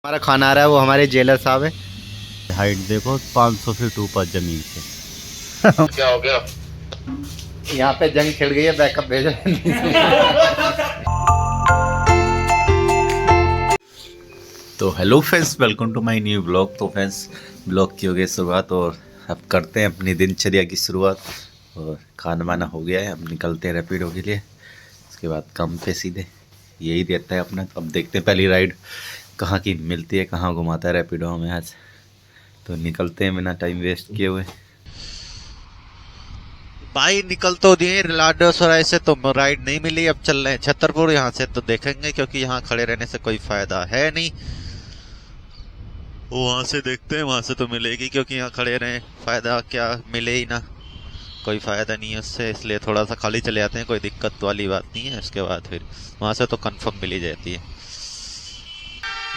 हमारा खाना आ रहा है, वो हमारे जेलर साहब है। हाइट देखो 500 फीट ऊपर जमीन से। क्या हो गया? यहाँ पे जंग छिड़ गई है, बैकअप भेजो। तो hello friends, welcome to my new blog. तो फ्रेंड्स, ब्लॉग की हो गई शुरुआत और अब करते हैं अपनी दिनचर्या की शुरुआत। और खाना वाना हो गया है, अब निकलते हैं रैपिडो के लिए। उसके बाद काम पे सीधे यही रहता है अपना। तो अब देखते हैं पहली राइड कहाँ की मिलती है, कहाँ घुमाता है रैपिडो हमें आज। तो निकलते हैं बिना टाइम वेस्ट किए हुए। भाई निकल तो दिए लाडोसराय से, तो राइड नहीं मिली। अब चल रहे हैं छतरपुर। यहाँ से तो देखेंगे, क्योंकि यहाँ खड़े रहने से कोई फायदा है नहीं। वहां से देखते हैं, वहां से तो मिलेगी, क्योंकि यहाँ खड़े रहे फायदा क्या, मिले ही ना, कोई फायदा नहीं है उससे। इसलिए थोड़ा सा खाली चले जाते हैं, कोई दिक्कत वाली बात नहीं है। उसके बाद फिर वहां से तो कंफर्म मिल ही जाती है।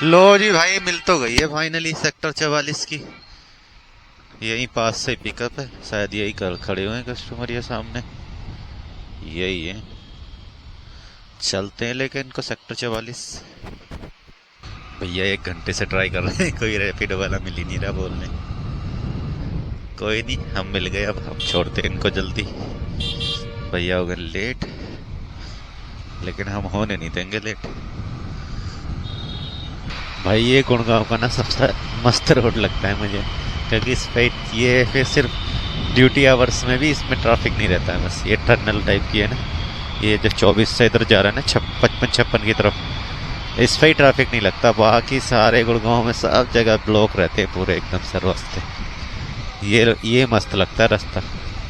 लो जी भाई, मिल तो गई है फाइनली सेक्टर 44 की। यहीं पास से पिकअप है, शायद यही कर खड़े हुए हैं कस्टमर ये सामने, यही है। चलते हैं लेकिन इनको सेक्टर 44। भैया 1 घंटे से ट्राई कर रहे हैं, कोई रैपिडो वाला मिल ही नहीं रहा बोलने। कोई नहीं, हम मिल गए। अब हम छोड़ते हैं इनको जल्दी। भैया हो गए लेट, लेकिन हम होने नहीं देंगे लेट। भाई ये गुड़गांव का ना सबसे मस्त रोड लगता है मुझे, क्योंकि इस पे ये फिर सिर्फ ड्यूटी आवर्स में भी इसमें ट्रैफिक नहीं रहता है। बस ये टनल टाइप की है ना, ये जो 24 से इधर जा रहा है ना 55-56 की तरफ, इस पे ही ट्रैफिक नहीं लगता। बाकी सारे गुड़गांव में सब जगह ब्लॉक रहते हैं पूरे एकदम से रास्ते। ये मस्त लगता है रास्ता।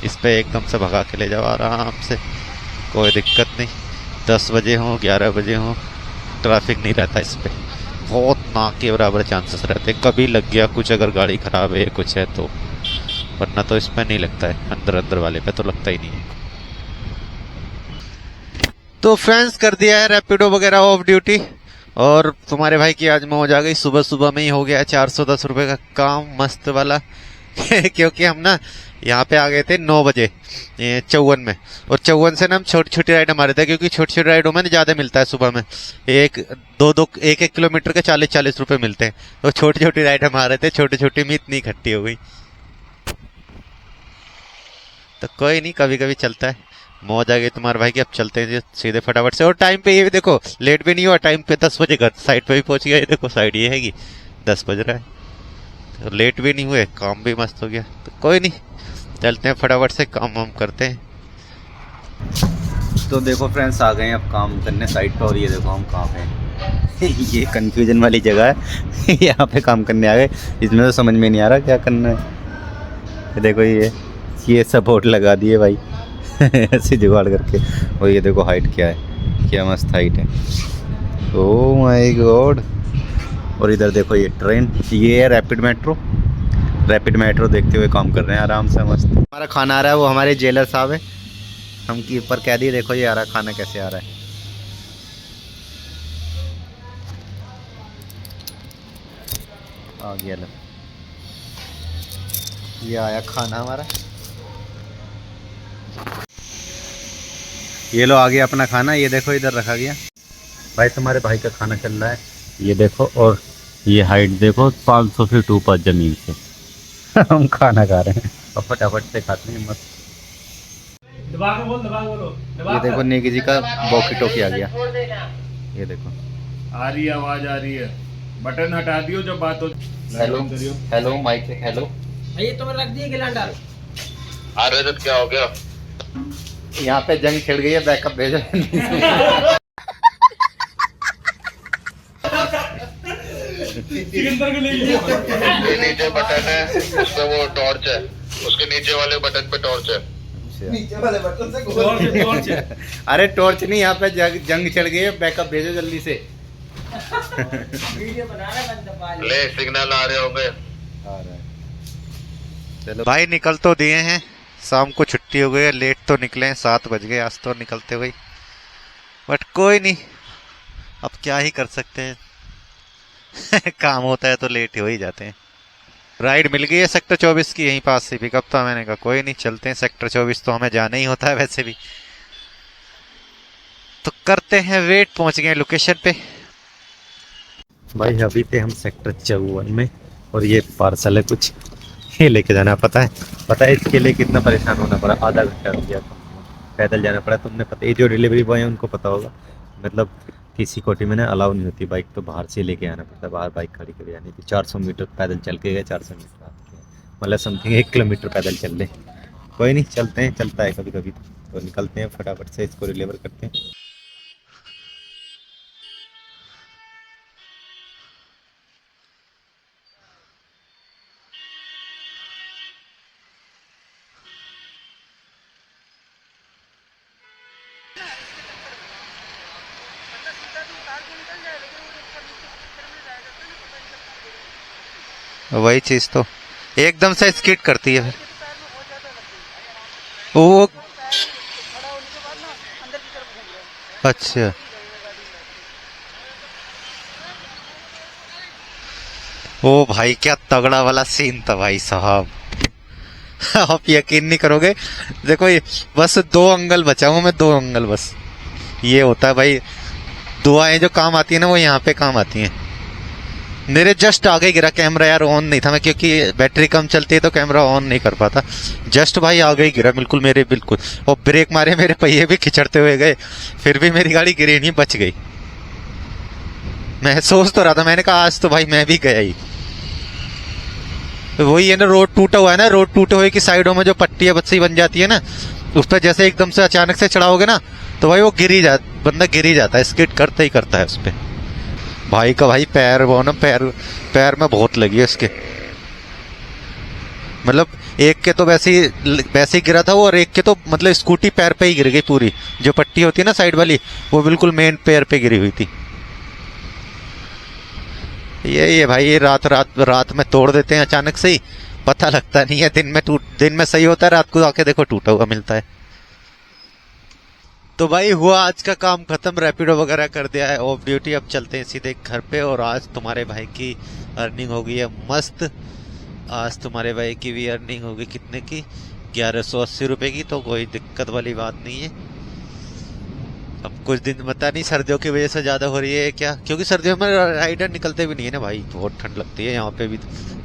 इस पे एकदम से भगा के ले जाओ आराम से, कोई दिक्कत नहीं। 10 बजे हो 11 बजे हो, ट्रैफिक नहीं रहता इस पे। बहुत ना के बराबर चांसेस रहते, कभी लग गया कुछ, अगर गाड़ी खराब है कुछ है तो, वरना तो इस पे नहीं लगता है। अंदर अंदर वाले पे तो लगता ही नहीं है। तो फ्रेंड्स, कर दिया है रैपिडो वगैरह ऑफ ड्यूटी, और तुम्हारे भाई की आज मौज आ गई। सुबह सुबह में ही हो गया 410 रुपए का काम मस्त वाला। क्योंकि हम ना यहाँ पे आ गए थे 9 बजे 54 में, और 54 से ना हम छोटी छोटी राइड हमारे थे, क्योंकि छोटी छोटी राइडों में ज्यादा मिलता है सुबह में। एक किलोमीटर के 40-40 रुपए मिलते हैं। तो छोटी छोटी राइड हमारे थे, छोटी छोटी में इतनी इकट्ठी हो गई। तो कोई नहीं, कभी कभी चलता है। मौज आ गई तुम्हारे भाई की। अब चलते हैं जी सीधे फटाफट से। और टाइम पे, ये भी देखो लेट भी नहीं हुआ, टाइम पे 10 बजे घर साइड पे भी पहुंच गया। ये देखो साइड ये हैगी, 10 बज रहा है, तो लेट भी नहीं हुए, काम भी मस्त हो गया। तो कोई नहीं, चलते हैं फटाफट से, काम वाम करते हैं। तो देखो फ्रेंड्स, आ गए हैं अब काम करने साइड पे। और ये देखो हम कहाँ पे हैं। ये कंफ्यूजन वाली जगह है। यहाँ पे काम करने आ गए, इसमें तो समझ में नहीं आ रहा क्या करना है। देखो ये सपोर्ट लगा दिए भाई। ऐसे जुगाड़ करके। और ये देखो हाइट क्या है, क्या मस्त हाइट है। Oh my God. और इधर देखो ये ट्रेन, ये है रैपिड मेट्रो। रैपिड मेट्रो देखते हुए काम कर रहे हैं आराम से मस्त। हमारा खाना आ रहा है, वो हमारे जेलर साहब है। हम की ऊपर कह दिए, देखो ये आ रहा खाना कैसे आ रहा है। आ गया लो, ये आया खाना हमारा। ये लो आ गया अपना खाना। ये देखो इधर रखा गया। भाई तुम्हारे भाई का खाना चल रहा है, ये देखो। और ये हाइट देखो 500 फीट ऊपर जमीन से। हम खाना खा रहे हैं और फटाफट से खाते हैं मस्त। दबा के बोल, दबा के बोलो, दबा ये देखो कर। नेगी जी का वॉकी टॉकी आ गया। ये देखो। आ रही है, आवाज आ रही है। बटन हटा दियो जब बात हो। हेलो करियो। हेलो माइक है, हेलो। ये तो मैं रख दिए गिलांडर। अरे तो क्या हो गया? यहाँ पे जंग छिड़ गई है, बैकअप भेजो। सिकंदर को ले लीजिए। उसके नीचे बटन है, उसमें वो टॉर्च है, उसके नीचे वाले बटन पे टॉर्च है। नीचे वाले बटन से टॉर्च है, टॉर्च है। अरे टॉर्च नहीं, यहाँ पे जंग छिड़ गई है, बैकअप भेजो जल्दी से। वीडियो बना रहा बंदा पाल। ले सिग्नल आ रहे होंगे। आ रहा है। चलो भाई, निकल तो दिए हैं। शाम को छुट्टी हो गई है, लेट तो निकले हैं, 7 बज गए आज तो निकलते हुए। बट कोई नहीं, अब क्या ही कर सकते हैं। काम होता है तो लेट हो ही जाते हैं। राइड मिल गई है सेक्टर 24 की, यहीं पास से पिकअप था। मैंने कहा कोई नहीं, चलते हैं सेक्टर 24, तो हमें जाना ही होता है वैसे भी। तो करते हैं वेट, पहुंच गए लोकेशन पे। भाई अभी थे हम सेक्टर 54 में और ये पार्सल है कुछ, ये लेके जाना। पता है इसके लिए कितना परेशान होना पड़ा, आधा घंटा हो गया, पैदल जाना पड़ा। तुमने पता, ये जो डिलीवरी बॉय है उनको पता होगा, मतलब किसी कोटी में ना अलाउ नहीं होती बाइक, तो बाहर से लेके आना पड़ता है, बाहर बाइक खड़ी कर जानी थी। 400 मीटर पैदल चल के गए, 400 मीटर आते हैं, मतलब समथिंग 1 किलोमीटर पैदल चल ले। कोई नहीं, चलते हैं, चलता है कभी कभी, तो निकलते हैं फटाफट से, इसको डिलीवर करते हैं। वही चीज तो एकदम से स्किड करती है फिर वो। अच्छा, ओ भाई क्या तगड़ा वाला सीन था भाई साहब। आप यकीन नहीं करोगे, देखो ये बस 2 अंगल बचा हूं मैं, 2 अंगल बस। ये होता है भाई, दुआएं जो काम आती है ना वो यहाँ पे काम आती हैं। मेरे जस्ट आगे गिरा, कैमरा यार ऑन नहीं था मैं, क्योंकि बैटरी कम चलती है तो कैमरा ऑन नहीं कर पाता। जस्ट भाई आगे ही गिरा बिल्कुल मेरे, बिल्कुल। और ब्रेक मारे, मेरे पहिए भी खिंचड़ते हुए गए, फिर भी मेरी गाड़ी गिरी नहीं, बच गई। मैं सोच तो रहा था, मैंने कहा आज तो भाई मैं भी गया ही। तो वही है ना, रोड टूटा हुआ है ना, रोड टूटे हुए की साइडों में जो पट्टियां बच्ची बन जाती है ना, उस पर जैसे एकदम से अचानक से चढ़ाओगे ना, तो भाई वो बंदा गिर ही जाता है, स्किड करता ही करता है उस पर। भाई का भाई पैर, वो ना पैर में बहुत लगी है उसके, मतलब एक के तो वैसे ही गिरा था वो, और एक के तो मतलब स्कूटी पैर पे ही गिर गई पूरी। जो पट्टी होती है ना साइड वाली, वो बिल्कुल मेन पैर पे गिरी हुई थी। ये भाई, ये रात में तोड़ देते हैं अचानक से ही, पता लगता नहीं है। दिन में सही होता है, रात को आके देखो टूटा हुआ मिलता है। तो भाई हुआ आज का काम खत्म, रैपिडो वगैरह कर दिया है, ऑफ ड्यूटी। अब चलते हैं सीधे घर पे। और आज तुम्हारे भाई की अर्निंग हो गई है मस्त। आज तुम्हारे भाई की भी अर्निंग होगी कितने की, 1180 रुपए की, तो कोई दिक्कत वाली बात नहीं है। अब कुछ दिन पता नहीं सर्दियों की वजह से ज्यादा हो रही है क्या, क्योंकि सर्दियों में राइडर निकलते भी नहीं है ना भाई, बहुत ठंड लगती है यहाँ पे भी।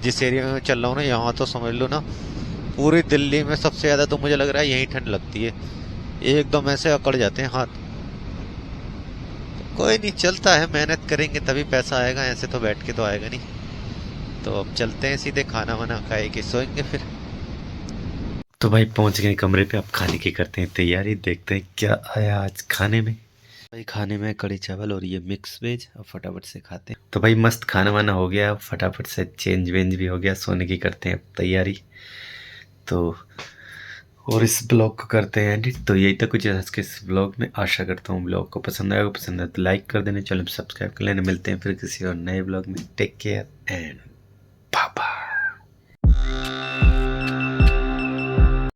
जिस एरिया में मैं चल रहा हूँ ना, यहाँ तो समझ लो ना, पूरी दिल्ली में सबसे ज्यादा तो मुझे लग रहा है यही ठंड लगती है, एकदम ऐसे अकड़ जाते हैं हाथ। कोई नहीं, चलता है, मेहनत करेंगे तभी पैसा आएगा, ऐसे तो बैठ के तो आएगा नहीं। तो अब चलते हैं सीधे, खाना वाना खाए के सोएंगे फिर। तो भाई पहुंच गए कमरे पे, अब खाने की करते हैं तैयारी, देखते हैं क्या आया आज खाने में। भाई खाने में कढ़ी चावल और ये मिक्स वेज, अब फटाफट से खाते हैं। तो भाई मस्त खाना वाना हो गया, फटाफट से चेंज वेंज भी हो गया, सोने की करते हैं अब तैयारी। तो और इस ब्लॉग को करते हैं एडिट। तो यही था कुछ आज के इस ब्लॉग में, आशा करता हूँ ब्लॉग को पसंद आएगा। पसंद आए तो लाइक कर देना, चैनल सब्सक्राइब कर लेना। मिलते हैं फिर किसी और नए ब्लॉग में, टेक केयर एंड